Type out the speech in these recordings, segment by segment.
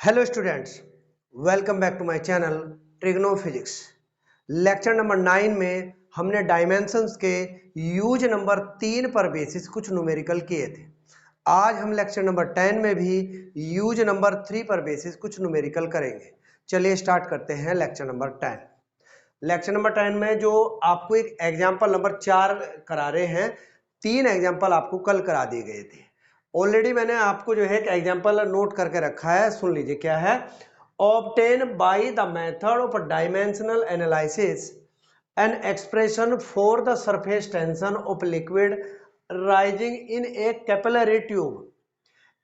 Hello students, welcome back to my channel trigno physics. Lecture number 9 में हमने dimensions के use number 3 पर basis कुछ न्यूमेरिकल किए थे। आज हम लेक्चर नंबर 10 में भी यूज नंबर 3 पर बेसिस कुछ न्यूमेरिकल करेंगे। चलिए स्टार्ट करते हैं लेक्चर नंबर 10। लेक्चर नंबर 10 में जो आपको एक एग्जाम्पल नंबर 4 करा रहे हैं, 3 एग्जाम्पल आपको कल करा दिए गए थे। ऑलरेडी मैंने आपको जो है एक एग्जाम्पल नोट करके रखा है, सुन लीजिए क्या है। Obtain by the method of dimensional analysis an expression for the surface tension of liquid rising in A capillary tube.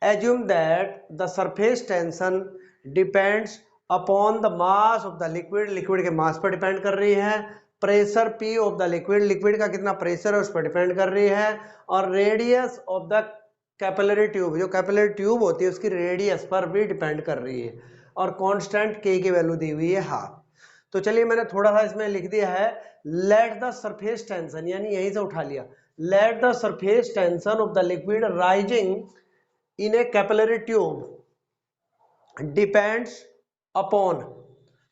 Assume that the surface tension depends upon the mass of the liquid, liquid के मास पर depend कर रही है। Pressure P of the liquid, liquid का कितना pressure है उस पर डिपेंड कर रही है। और radius of the capillary tube, जो कैपिलरी ट्यूब होती है उसकी रेडियस पर भी डिपेंड कर रही है। और कांस्टेंट के की वैल्यू दी हुई है हाफ। तो चलिए मैंने थोड़ा सा इसमें लिख दिया है, लेट द सरफेस टेंशन, यानी यहीं से उठा लिया, let the surface tension of the liquid rising in A capillary tube depends upon,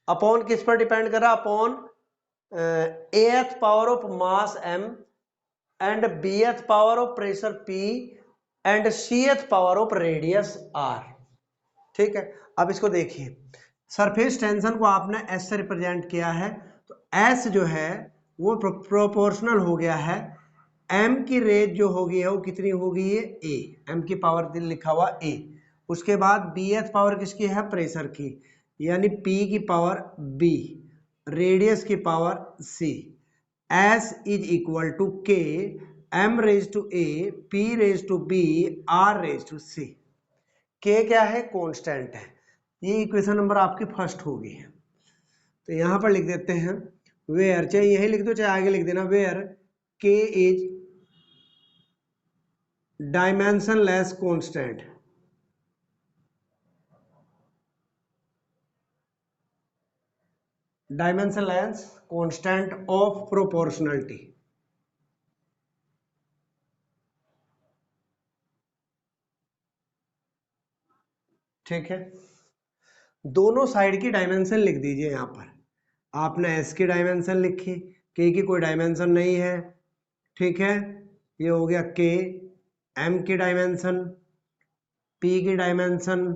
upon किस पर डिपेंड कर रहा, अपॉन एथ power of mass m and bth power of pressure p and cth power of radius r। ठीक है, अब इसको देखिए, सरफेस टेंशन को आपने s से रिप्रेजेंट किया है, तो s जो है वो प्रोपोर्शनल हो गया है m की रेज जो होगी है वो कितनी होगी, ये a, m की पावर लिखा हुआ a। उसके बाद bth पावर किसकी है, प्रेशर की, यानी p की पावर b, रेडियस की power c। S is equal to k, m raise to a, p raise to b, r raise to c। k क्या है, कांस्टेंट है। ये इक्वेशन नंबर आपकी फर्स्ट होगी। तो यहां पर लिख देते हैं वेयर, चाहे यही लिख दो चाहे आगे लिख देना, where k is dimensionless constant. Dimensionless constant of proportionality. ठीक है, दोनों साइड की डायमेंशन लिख दीजिए। यहां पर आपने s की डायमेंशन लिखी, k की कोई डायमेंशन नहीं है। ठीक है, ये हो गया k, m की डायमेंशन, p की डायमेंशन,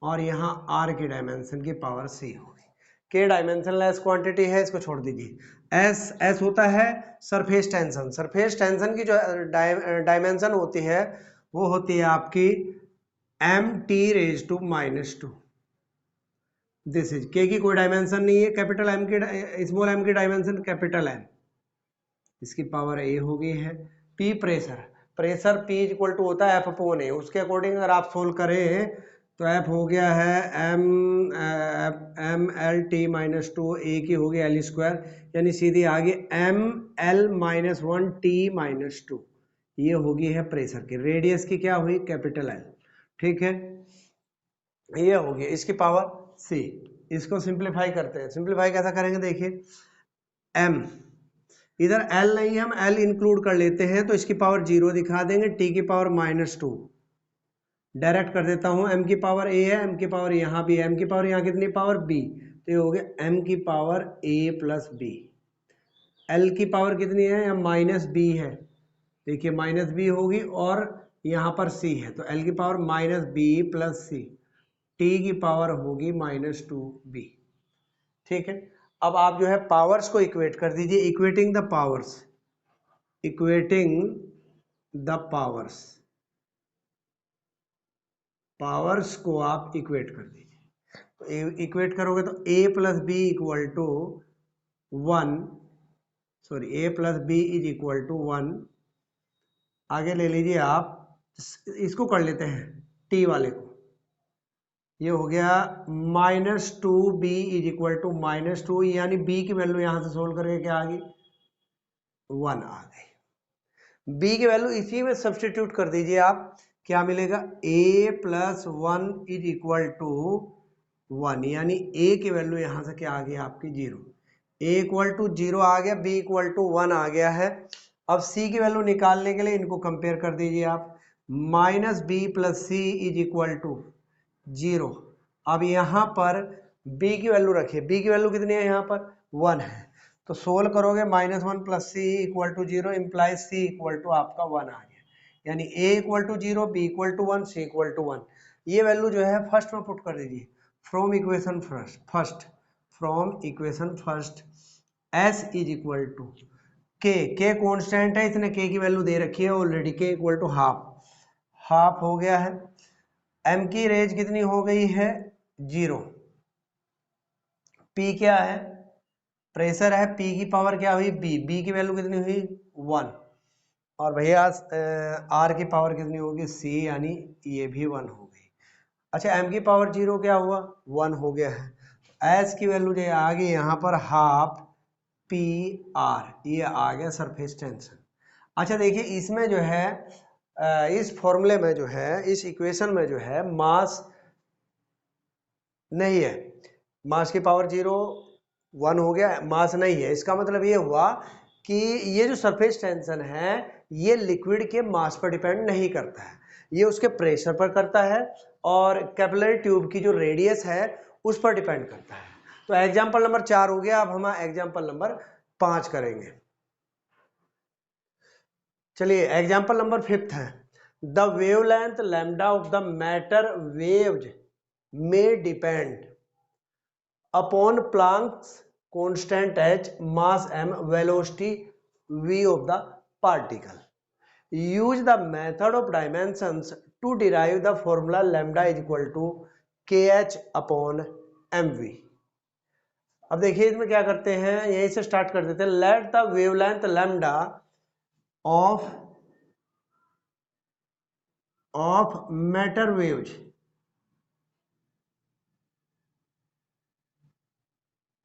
और यहाँ r की डायमेंशन की पावर c होगी। k डायमेंशनलेस क्वांटिटी है, इसको छोड़ दीजिए। s होता है सरफेस टेंशन। सरफेस टेंशन की जो डायमेंशन होती है वो होती है आपकी mt raise to -2। This is k की कोई डायमेंशन नहीं है, कैपिटल m की, स्मॉल m की डायमेंशन कैपिटल M, इसकी पावर a हो गई है। p pressure, pressure p equal to होता है F/A, उसके अकॉर्डिंग अगर आप सोल्व करें तो F हो गया है m/L/T-2, a की हो गई L², यानी सीधी आगे m/L-1T-2, ये होगी है प्रेशर की। रेडियस की क्या हुई, कैपिटल L। ठीक है, ये होगी इसकी पावर c। इसको सिंप्लीफाई करते हैं, सिंप्लीफाई कैसा करेंगे देखिए, m, इधर l नहीं है, हम l इंक्लूड कर लेते हैं तो इसकी पावर 0 दिखा देंगे, t की पावर -2 डायरेक्ट कर देता हूं, m की पावर a है, m की पावर यहाँ भी है, m की पावर यहाँ कितनी पावर b, तो ये हो गया m की power a plus b। l की पावर कितनी है, यहाँ -b है, देखिए -b होगी, और यहाँ पर c है तो l की power -b plus c, t की पावर होगी -2b। ठीक है, अब आप जो है पावर्स को इक्वेट कर दीजिए, equating the powers, equating the powers, powers को आप इक्वेट कर दीजिए। तो इक्वेट करोगे तो a plus B equal to 1, sorry a plus B is equal to 1। आगे ले लीजिए आप, इसको कर लेते हैं t वाले को, ये हो गया -2b इज इक्वल टू -2, यानी b की वैल्यू यहां से सोल्व करके क्या आ गई, 1 आ गई। b की वैल्यू इसी में सब्स्टिट्यूट कर दीजिए आप, क्या मिलेगा, a plus 1 is equal to 1, यानी a की वैल्यू यहां से क्या आ गई आपकी 0। a इक्वल टू 0 आ गया, b इक्वल टू 1 आ गया है। अब c की वैल्यू निकालने के लिए इनको कंपेयर कर दीजिए आप, -b plus c is equal to 0, अब यहाँ पर b की वैल्यू रखिए, b की वैल्यू कितनी है यहाँ पर 1 है, तो सोल्व करोगे -1 + c = 0 इम्प्लाइज c = आपका 1 आ गया, यानी a = 0, b = 1, c = 1। ये वैल्यू जो है फर्स्ट में पुट कर दीजिए, from equation first s = k constant है, इसने k की वैल्यू दे रखी है ऑलरेडी, k = हाफ हो गया है। m की रेंज कितनी हो गई है 0, p क्या है प्रेशर है, p की पावर क्या हुई b की वैल्यू कितनी हुई 1, और भैया r की पावर कितनी होगी c, यानी ये भी 1 हो गई। अच्छा m की पावर 0 क्या हुआ 1 हो गया है, s की वैल्यू जो आ गई यहाँ पर हाफ पी आर, ये आ गया सरफेस टेंशन। अच्छा देखिए इसमें जो है इस फॉर्मूले में जो है, इस इक्वेशन में जो है मास नहीं है, मास की पावर 0 1 हो गया, मास नहीं है, इसका मतलब ये हुआ कि ये जो सरफेस टेंशन है ये लिक्विड के मास पर डिपेंड नहीं करता है, ये उसके प्रेशर पर करता है और कैपिलरी ट्यूब की जो रेडियस है उस पर डिपेंड करता है। तो एग्जाम्पल नंबर 4 हो गया, अब हम एग्जाम्पल नंबर 5 करेंगे। चलिए एग्जाम्पल नंबर 5 है, the wavelength lambda of the matter waived may depend upon Planck's constant h, mass m, velocity v of the particle. Use the method of dimensions to derive the formula lambda is equal to kh upon mv। अब देखिए इसमें क्या करते हैं, यहीं से start कर देते हैं। Let the wavelength lambda of matter waves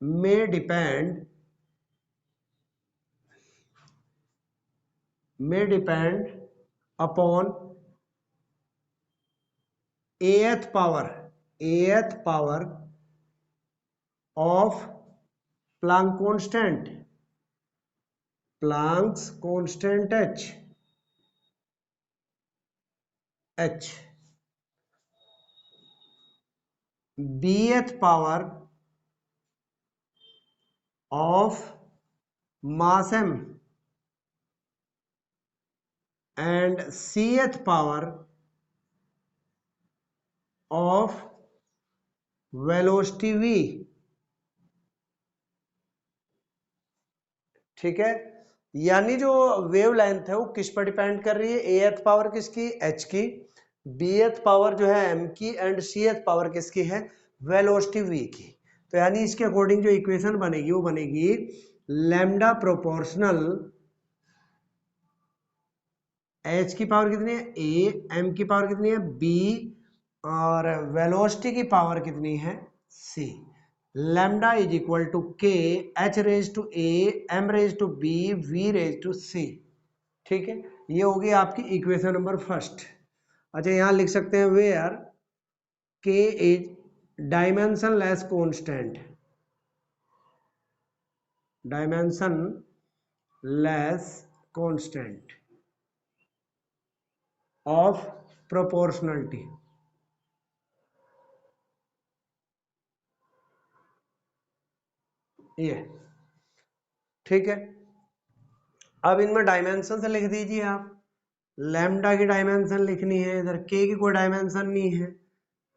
may depend upon ath power of Planck's constant h, bth power of mass m and cth power of velocity v। ठीक है, यानी जो वेव लेंथ है वो किस पर डिपेंड कर रही है, एथ पावर किसकी h की, बीएथ पावर जो है m की, एंड सीएथ पावर किसकी है वेलोसिटी v की। तो यानी इसके अकॉर्डिंग जो इक्वेशन बनेगी वो बनेगी लैम्डा प्रोपोर्शनल h की पावर कितनी है a, m की पावर कितनी है b, और वेलोसिटी की पावर कितनी है c। Lambda is equal to K H raise to A, M raise to B, V raise to C. ठीक है, ये होगी आपकी इक्वेशन नंबर फर्स्ट। अच्छा यहाँ लिख सकते हैं वेयर के is dimension less constant, dimension less constant of proportionality. ये ठीक है, अब इनमें डायमेंशन से लिख दीजिए आप। लैम्डा की डायमेंशन लिखनी है, इधर के की कोई डायमेंशन नहीं है,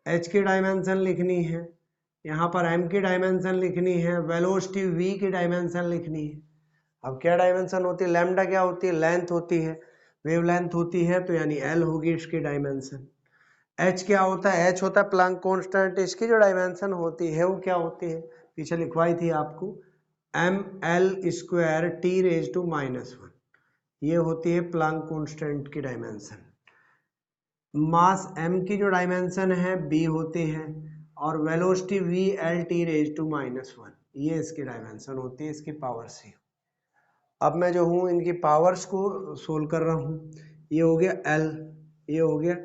एच की डायमेंशन लिखनी है, यहाँ पर एम की डायमेंशन लिखनी है, वेलोसिटी वी की डायमेंशन लिखनी है। अब क्या डायमेंशन होती है, लैम्डा क्या होती है लेंथ होती है, वेव लेंथ होती है, तो यानी एल होगी इसकी डायमेंशन। एच क्या होता है, एच होता है प्लैंक कांस्टेंट, इसकी जो डायमेंशन होती है वो क्या होती है पीछे लिखवाई थी आपको, M L square T raise to -1, ये होती है प्लैंक कांस्टेंट की डायमेंशन। मास m की जो डायमेंशन है b होती है, और velocity v L T raise to -1, ये इसकी डायमेंशन होती है, इसकी पावर से। अब मैं जो हूँ इनकी पावर्स को सोल्व कर रहा हूँ। ये हो गया l, ये हो गया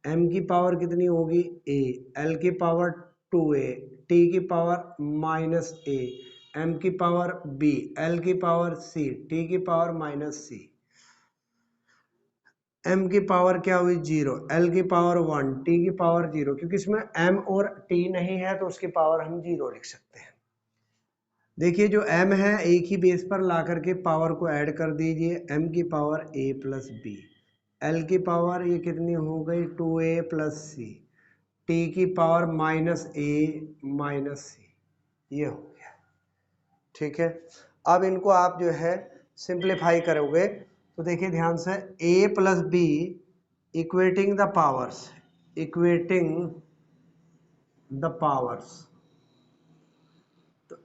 m की पावर कितनी होगी a, l की पावर 2a, t की पावर -a, m की पावर b, l की पावर c, t की पावर -c। m की पावर क्या हुई 0, l की पावर 1, t की पावर 0, क्योंकि इसमें m और t नहीं है तो उसकी पावर हम 0 लिख सकते हैं। देखिए जो m है एक ही बेस पर ला करके पावर को ऐड कर दीजिए, m की power a plus B, l की पावर ये कितनी हो गई 2a प्लस सी, t की power minus a minus C, ये हो गया। ठीक है, अब इनको आप जो है सिंप्लीफाई करोगे तो देखिए ध्यान से a plus B equating the powers, equating the powers, तो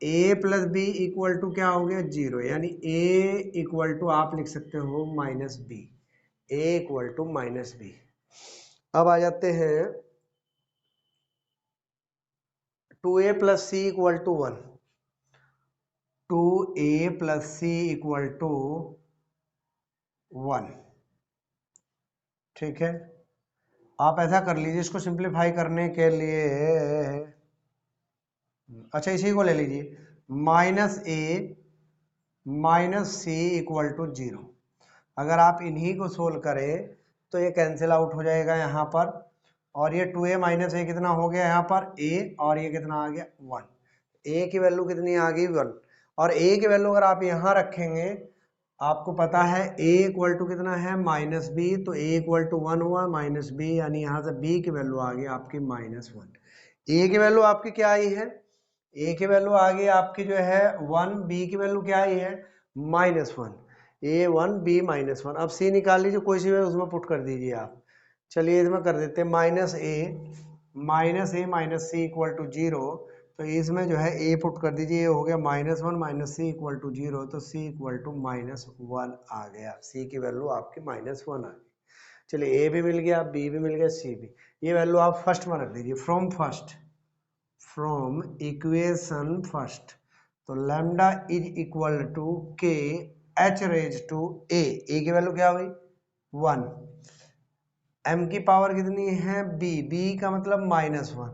a plus B equal to क्या हो गया 0, यानी a इक्वल टू आप लिख सकते हो minus B, a equal to minus B. अब आ जाते हैं 2a plus C equal to 1, 2a plus C equal to 1। ठीक है, आप ऐसा कर लीजिए, इसको सिंप्लीफाई करने के लिए, अच्छा इसी को ले लीजिए, minus A minus C equal to 0। अगर आप इन्हीं को सोल्व करें तो ये कैंसिल आउट हो जाएगा यहाँ पर, और ये 2a माइनस ए कितना हो गया यहाँ पर a, और ये कितना आ गया 1, a की वैल्यू कितनी आ गई 1, और a की वैल्यू अगर आप यहाँ रखेंगे, आपको पता है a इक्वल टू कितना है माइनस बी, तो a इक्वल टू 1 हुआ माइनस बी, यानी यहाँ से b की वैल्यू आ गई आपकी माइनस 1। a की वैल्यू आपकी क्या आई है, a की वैल्यू आ गई आपकी जो है 1, b की वैल्यू क्या आई है माइनस 1, a1 b माइनस 1। अब c निकाल लीजिए, कोई सी वैल्यू उसमें पुट कर दीजिए आप। चलिए इसमें कर देते हैं minus A minus C equal to 0, तो इसमें जो है a पुट कर दीजिए, ये हो गया minus 1 minus C equal to 0, तो c इक्वल टू माइनस 1 आ गया, c की वैल्यू आपकी माइनस 1 आ गई। चलिए a भी मिल गया, b भी मिल गया, c भी, ये वैल्यू आप फर्स्ट में रख दीजिए, फ्रॉम इक्वेशन फर्स्ट, तो lambda is equal to K H raise to ए की वैल्यू क्या हुई 1, m की पावर कितनी है b का मतलब माइनस 1,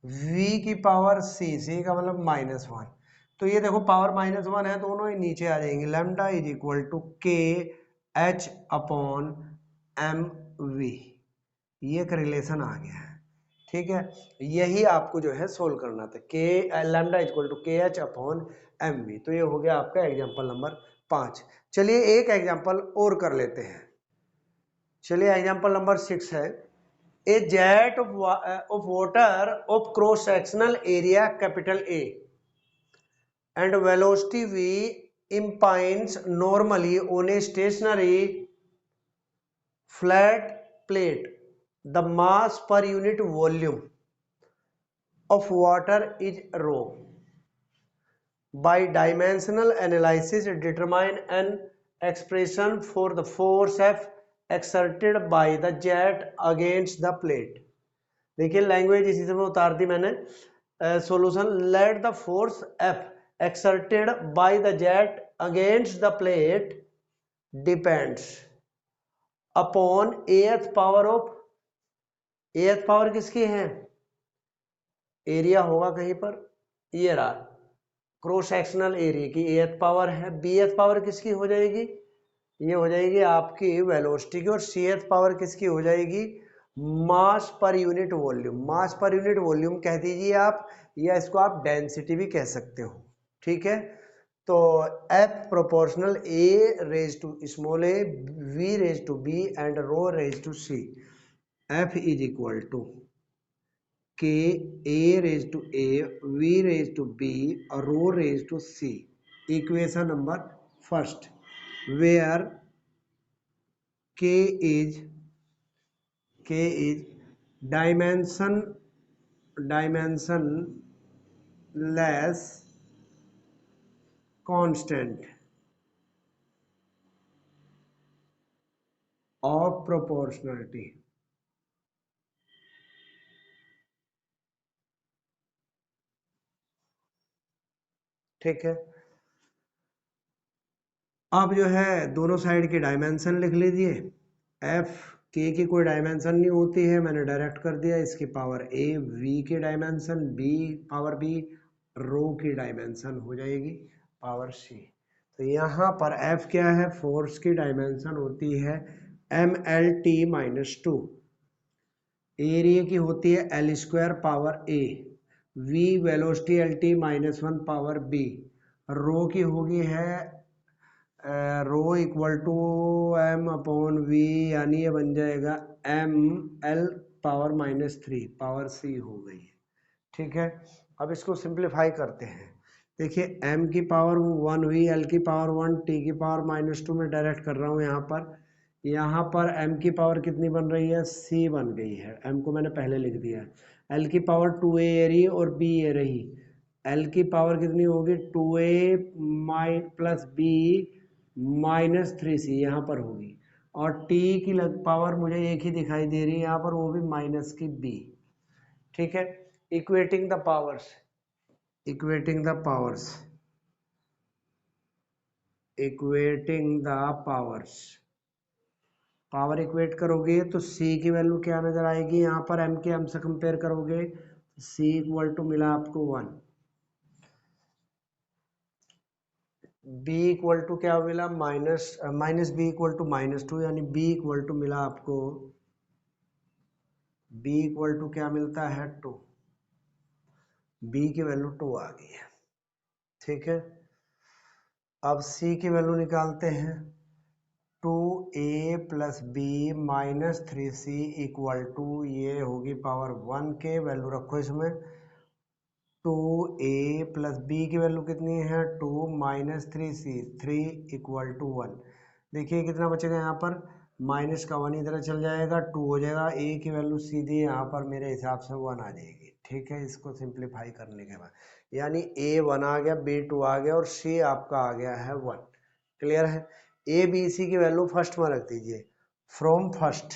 v की पावर c का मतलब माइनस 1, तो ये देखो पावर माइनस 1 है, दोनों ही नीचे आ जाएंगे, lambda is equal to K H upon M we, ये एक रिलेशन आ गया है। ठीक है, यही आपको जो है सोल्व करना था, के lambda equal to K H upon M we, तो ये हो गया आपका एग्जाम्पल नंबर 5। चलिए एक एग्जाम्पल और कर लेते हैं, चलिए एग्जाम्पल नंबर 6 है, a jet of water of cross sectional area capital A and velocity v impinges normally on a stationary flat plate. The mass per unit volume of water is rho. By dimensional analysis, determine an expression for the force F exerted by the jet against the plate. देखिए language इसी से मैं उतार दी मैंने, solution, let the force F exerted by the jet against the plate depends upon ath power of, ath power किसकी है, area होगा कहीं पर, ये रहा क्रॉस सेक्शनल एरिया की एथ पावर है, bth पावर किसकी हो जाएगी, ये हो जाएगी आपकी वेलोसिटी की, और cth पावर किसकी हो जाएगी मास पर यूनिट वॉल्यूम, मास पर यूनिट वॉल्यूम कह दीजिए आप, या इसको आप डेंसिटी भी कह सकते हो। ठीक है, तो F proportional A raise to small a, V raise to B and rho raise to C, F is equal to K A raise to A, V raise to B और rho raise to C, equation number first, where K is dimensionless constant of proportionality. ठीक है, अब जो है दोनों side की dimension लिख लीजिए, एफ के की कोई डायमेंशन नहीं होती है, मैंने डायरेक्ट कर दिया, इसकी पावर ए, वी की dimension B power B, rho की डायमेंशन हो जाएगी पावर सी। तो यहाँ पर एफ क्या है, फोर्स की डायमेंशन होती है mlt-2। एरिया की होती है L square power A, V velocity L T -1 power B, rho की होगी है rho equal to M upon V, यानी ये बन जाएगा M L power -3 power C हो गई है। ठीक है, अब इसको सिंप्लीफाई करते हैं। देखिए m की पावर 1 हुई, l की पावर 1, t की पावर -2 में डायरेक्ट कर रहा हूँ यहाँ पर m की पावर कितनी बन रही है, c बन गई है, m को मैंने पहले लिख दिया। l की पावर 2a ये रही और b ये रही, l की पावर कितनी होगी 2a प्लस b -3c यहाँ पर होगी, और t की पावर मुझे एक ही दिखाई दे रही है यहाँ पर, वो भी माइनस की b। ठीक है, equating the powers, equating the powers, equating the powers, power equate करोगे तो c की वैल्यू क्या नजर आएगी, यहाँ पर m के m से कंपेयर करोगे c इक्वल टू मिला आपको 1, b इक्वल टू क्या मिला माइनस b इक्वल टू -2, यानी b इक्वल टू मिला आपको, b इक्वल टू क्या मिलता है 2, b की वैल्यू 2 आ गई है। ठीक है, अब c की वैल्यू निकालते हैं, 2a plus B -3c equal to, ये होगी पावर 1 के, वैल्यू रखो इसमें, 2a प्लस बी की वैल्यू कितनी है 2 -3c, 3 इक्वल टू 1। देखिए कितना बचेगा यहाँ पर, माइनस का 1 इधर चल जाएगा, 2 हो जाएगा, a की वैल्यू सीधी यहाँ पर मेरे हिसाब से 1 आ जाएगी। ठीक है, इसको सिंप्लीफाई करने के बाद यानी a 1 आ गया, b 2 आ गया और c आपका आ गया है 1। क्लियर है, ए बी सी की वैल्यू फर्स्ट में रख दीजिए, from first,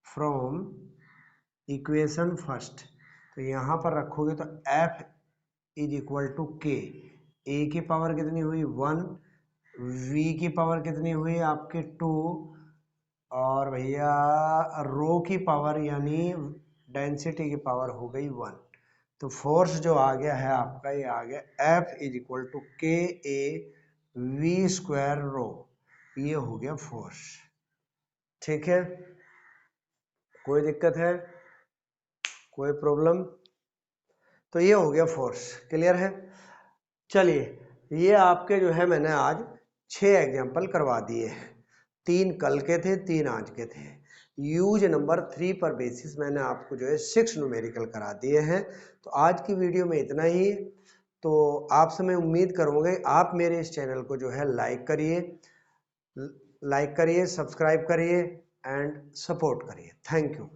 from equation first, तो यहाँ पर रखोगे तो f इज इक्वल टू के, ए की पावर कितनी हुई 1, v की पावर कितनी हुई आपके 2, और भैया रो की पावर यानी डेंसिटी की पावर हो गई 1। तो फोर्स जो आ गया है आपका, ये आ गया F इज इक्वल टू के ए वी स्क्वायर रो, ये हो गया फोर्स। ठीक है, कोई दिक्कत है, कोई प्रॉब्लम, तो ये हो गया फोर्स। क्लियर है, चलिए ये आपके जो है मैंने आज 6 एग्जाम्पल करवा दिए, 3 कल के थे, 3 आज के थे। यूज नंबर 3 पर बेसिस मैंने आपको जो है 6 न्यूमेरिकल करा दिए हैं। तो आज की वीडियो में इतना ही। तो आपसे मैं उम्मीद करूँगा आप मेरे इस चैनल को जो है लाइक करिए, सब्सक्राइब करिए एंड सपोर्ट करिए। Thank you.